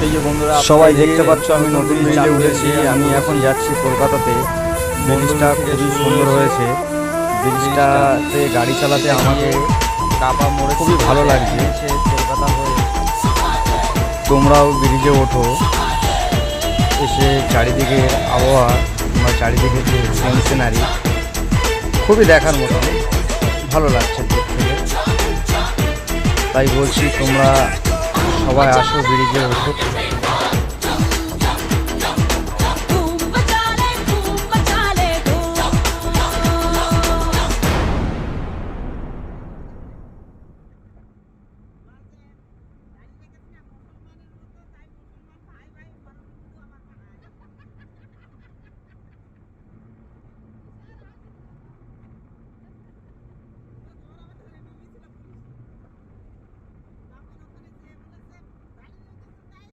এই যে বন্ধুরা সবাই দেখতে পাচ্ছ আমি নতুন ব্রিজে উঠেছি। আমি এখন যাচ্ছি কলকাতাতে। ব্রিজটা খুবই সুন্দর হয়েছে। ব্রিজটাতে গাড়ি চালাতে আমাকে কাপা মোড়ে খুবই ভালো লাগছে। কলকাতা হয়ে তোমরাও ব্রিজে ওঠো, এসে চারিদিকের আবহাওয়া বা চারিদিকের যে সিনারি খুবই দেখার মতো, ভালো লাগছে দূর থেকে। তাই বলছি তোমরা সবাই আসো, ব্রিজে ওঠো।